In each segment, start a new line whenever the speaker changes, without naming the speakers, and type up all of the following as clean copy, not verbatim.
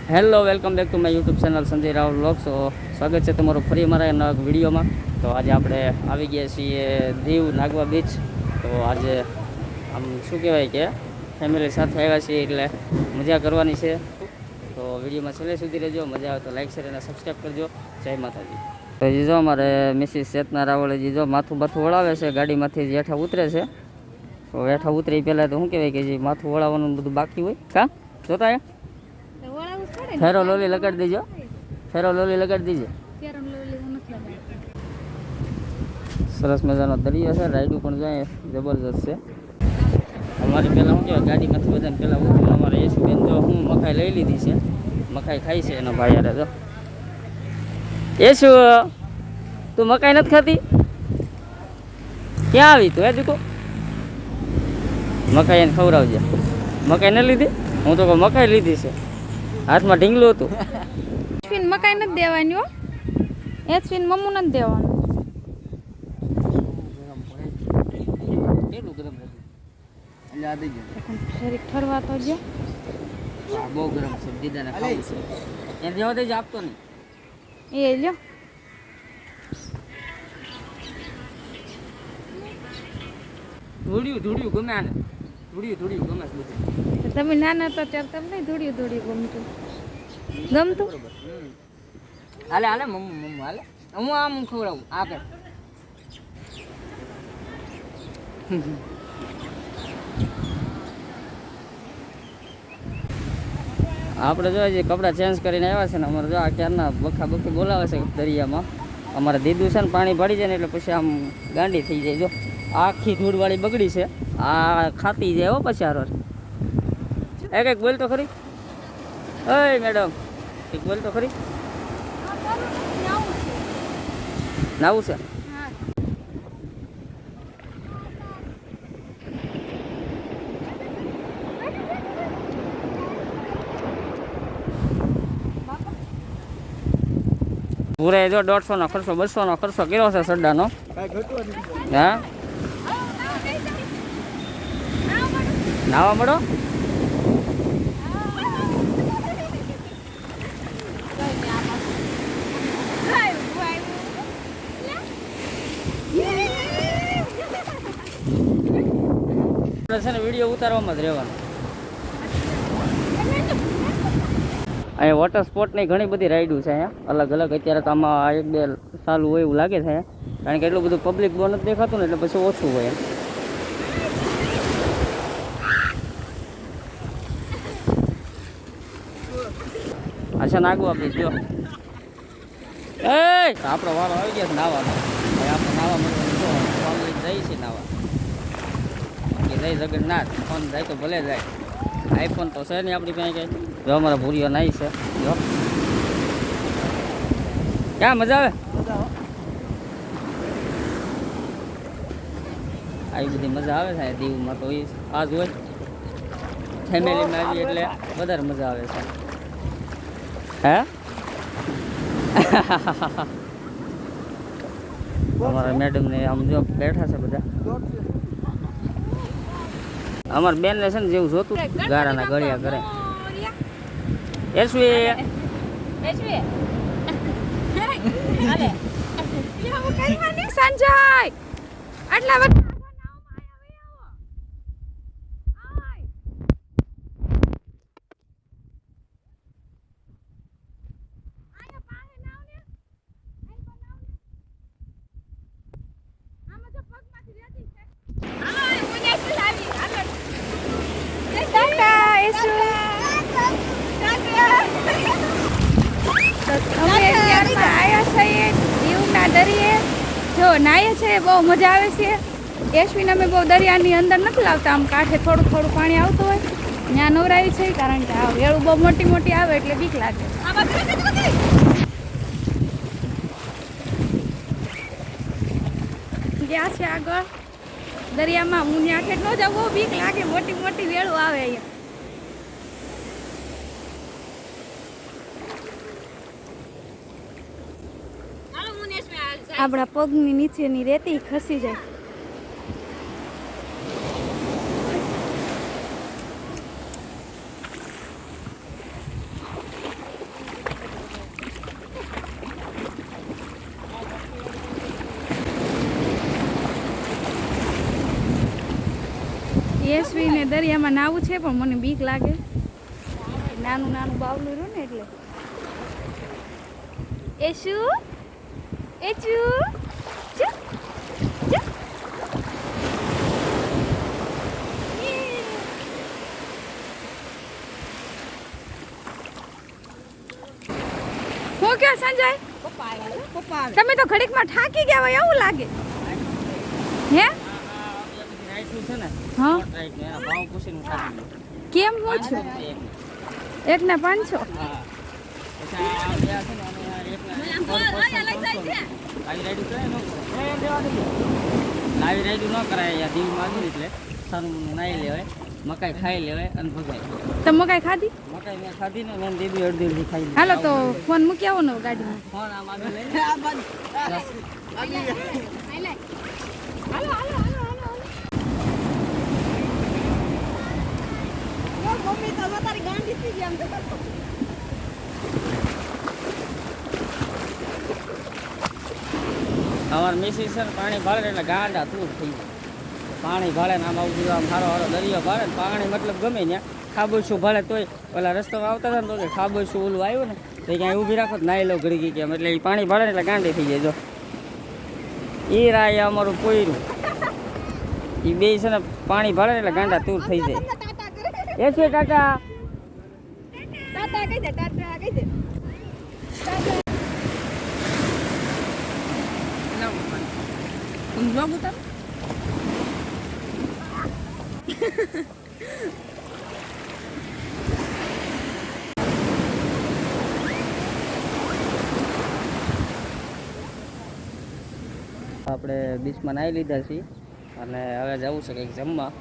Hello welcome back to my YouTube channel Sanjay Raval vlog. So સ્વાગત છે તમારું ફરી મારા નવા વિડીયોમાં. તો આજે આપણે આવી ગયા છીએ દીવ નાગવા બીચ. તો આજે આમ શું કહેવાય કે ફેમિલી સાથે આવ્યા છીએ એટલે મજા કરવાની છે. તો વિડીયોમાં છેલ્લે સુધી રહેજો, મજા આવે તો લાઈક શેર અને સબસ્ક્રાઈબ કરજો. જય માતાજી. તો જીજો અમારે મિસિસ ચેતના રાવળે જીજો માથું બાથું વળાવે છે, ગાડીમાંથી જેઠા ઉતરે છે. તો હેઠા ઉતરી પહેલાં તો શું કહેવાય કે જે માથું વળાવવાનું બધું બાકી હોય કા જોતા અહીંયા ફેરો લોલી લગાડી દેજો, ફેરો લોલી લગાડી દેજો. સરસ મજાનો દરિયો છે, રાઈડું પણ જાય જબરજસ્ત છે. અમારે પહેલાં શું કહેવાય ગાડીમાંથી બધાને પહેલાં ઉતરીને અમારે યશુબેન જો હું મકાઈ લઈ લીધી છે, મકાઈ ખાઈ છે એનો ભાઈ યારે જો. યશુ તું મકાઈ નથી ખાતી? ક્યાં આવી તું? એ દીકો મકાઈ એને ખવડાવજે. મકાઈ ન લીધી? હું તો મકાઈ લીધી છે, હાથમાં ઢીંગલું હતું.
એસવીન મકાઈ નથી દેવાની હો, એસવીન મમ્મુ નથી દેવાનું.
કેટલું ગરમ હતું એટલે આ દઈ ગયો
શરીક ઠરવા તો જો.
હા બહુ ગરમ છે, દીદાને ખાવું છે. એને જવા દેજો, આપતો નહીં.
એ લ્યો
ધૂળ્યું ગમે આને, ધૂળ્યું ગમે છે બધું.
તમે નાના હતા ત્યારે તમને ધૂળ્યું ગમતું ગમતું.
હાલે હાલે મમ્મુ હાલે, હું આમ ખવડાવું આપે. આપણે જો જે કપડાં ચેન્જ કરીને આવ્યા છે ને, અમારે જો આ ક્યારના બખી બોલાવે છે દરિયામાં. અમારે દીદું છે ને પાણી પડી જાય ને એટલે પછી આમ ગાંડી થઈ જાય. જો આખી ધૂળવાળી બગડી છે, આ ખાતી જાય હો પછી હારો. એક બોલ તો ખરી, ઓય મેડમ એક બોલ તો ખરી. નાવું છે? પૂરે જો 150 નો ખર્ચો 200 નો ખર્ચો કર્યો છે સડ્ડાનો. હા નાવા મળો. છે ને વિડીયો ઉતારવામાં જ રહેવાનું. અહીંયા વોટર સ્પોર્ટની ઘણી બધી રાઈડો છે અહીંયા અલગ અલગ. અત્યારે તો આમાં 1-2 ચાલુ હોય એવું લાગે છે, કારણ કે એટલું બધું પબ્લિક બહુ નથી દેખાતું ને એટલે પછી ઓછું હોય એમ. અચ્છા નાગવા આપી જો. એ આપણો વારો આવી ગયા છે નાવાનો. હવે આપણે નાવા મળવાનું જો ફોન લઈને જઈએ છીએ નાવા. કે જઈ જગન્નાથ ફોન જાય તો ભલે જાય, આઈફોન તો છે નહીં આપણી પાસે કઈ. જો અમારા ભૂરીઓ નાઈ છે જો. ક્યાં મજા આવે? આવી બધી મજા આવે છે દીવમાં તો આજ હોય. ફેમિલીમાં આવી એટલે વધારે મજા આવે છે. હે અમારા મેડમ ને આમ જો બેઠા છે બધા. અમારા બેન ને છે ને જેવું જોતું ગારાના ગળિયા કરે.
સંજય આટલા દરિયે જો નાય છે, બહુ મજા આવે છે. યશવીને અમે બહુ દરિયાની અંદર નથી લાવતા, આમ કાંઠે થોડું થોડું પાણી આવતું હોય ત્યાં નવરાવી છે, કારણ કે આ વેળું બહુ મોટી મોટી આવે એટલે બીક લાગે. ગયા છે આગળ દરિયામાં, હું ત્યાં આઠે ન જાઉં, બહુ બીક લાગે, મોટી મોટી વેળું આવે અહીંયા. આપણા પગની નીચેની રેતી ખસી જાય. યશવીને દરિયામાં નાવું છે પણ મને બીક લાગે. નાનું નાનું બાવલું રહ્યું ને એટલે. એશુ એચુ ચુ ચુ. હું ક્યાં સંજય તમે તો ઘડીકમાં થાકી ગયા હોય એવું લાગે હે.
રાઈટનું છે ને
હા
રાઈટ એના ભાવ પૂછીને ખાધી લો.
કેમ હું છું એકના 500.
હા પછી આ બે છે ને અને આ એકના આવી રાઈડ કરે ન આવી રાઈડ ન કરાય યાર દીવ માંગી એટલે સારું નાઈ લેવાય મકાઈ ખાઈ લેવાય અને ભગાય.
તમે મકાઈ ખાધી?
મકાઈ મેં ખાધી ને મેં દીદી અડધી ખાઈ લીધી.
હાલો તો ફોન મૂકી આવો ને ગાડીમાં.
ફોન આમ આગળ લઈ
હાલો હાલો હાલો હાલો. મમ્મી તો તારી ગાંડી થઈ ગઈ આમ તો.
અમારા મિસિસ છે ને પાણી ભાળે એટલે ગાંડા તું થઈ જાય. પાણી ભાળે ને આમ આવું આમ સારો સારો દરિયો ભાળે ને પાણી મતલબ ગમે ત્યાં ખાબોચું ભાળે તોય પેલા રસ્તામાં આવતા હતા ને તો કે ખાબોચું ઓલું આવ્યું ને તો ક્યાંય ઊભી રાખો તો નાઈ લો ઘડી કેમ એટલે એ પાણી ભાળે ને એટલે ગાંડી થઈ જાય. જો એ રાય અમારું પોયરું એ બે છે ને પાણી ભાળે ને એટલે ગાંડા તૂર થઈ જાય. એ છે ટાટા
ટાટા કહી દે ટાટા કહી દે. तुम ब्लॉग उतारो.
આપણે બીચમાં નાહી લીધા છીએ અને હવે જવું છે કંઈક જમવા.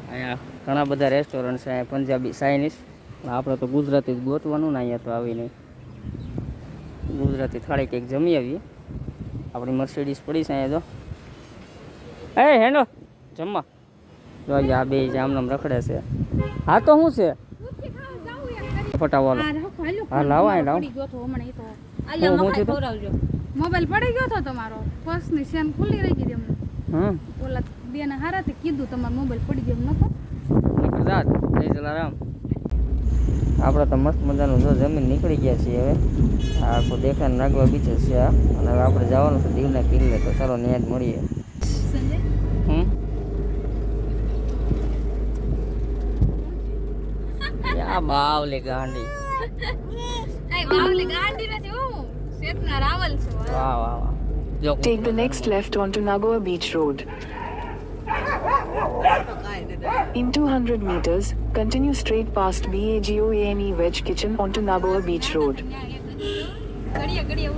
અહીંયા ઘણા બધા રેસ્ટોરન્ટ છે અહીંયા પંજાબી ચાઇનીઝ. આપણે તો ગુજરાતી જ ગોતવાનું ને અહીંયા તો આવીને ગુજરાતી થાળી કંઈક જમી આવીએ. આપણી મર્સિડીઝ પડી છે અહીંયા. જો એ હેનો જમવા જો આ બે જામનામ રખડે છે. હા તો શું છે ફટાવાલો હા લાવો અહીં લાવો.
મોબાઈલ પડી ગયો હતો તમારો પર્સની ચેન ખુલ્લી રહી ગઈ એમને. ઓલા બેને હારાથી કીધું તમારો મોબાઈલ પડી ગયો એમ નતો.
જાત જય જલારામ. આપણે તો મસ્ત મજાનું જો જમીન નીકળી ગયા છીએ હવે. આ આખું દેખાને નાગવા બીચે છે આ અને હવે આપણે જવાનું છે દીવના કિલ્લે. તો ચાલો ત્યાં જ મળીએ. આ બાવલી ગાંડી વાહ વાહ વાહ. જો
Take the next left onto Nagoa Beach Road. In 200 meters, continue straight past BAGOANE Veg Kitchen onto Nagoa Beach Road.
Ghadiya Ghadiya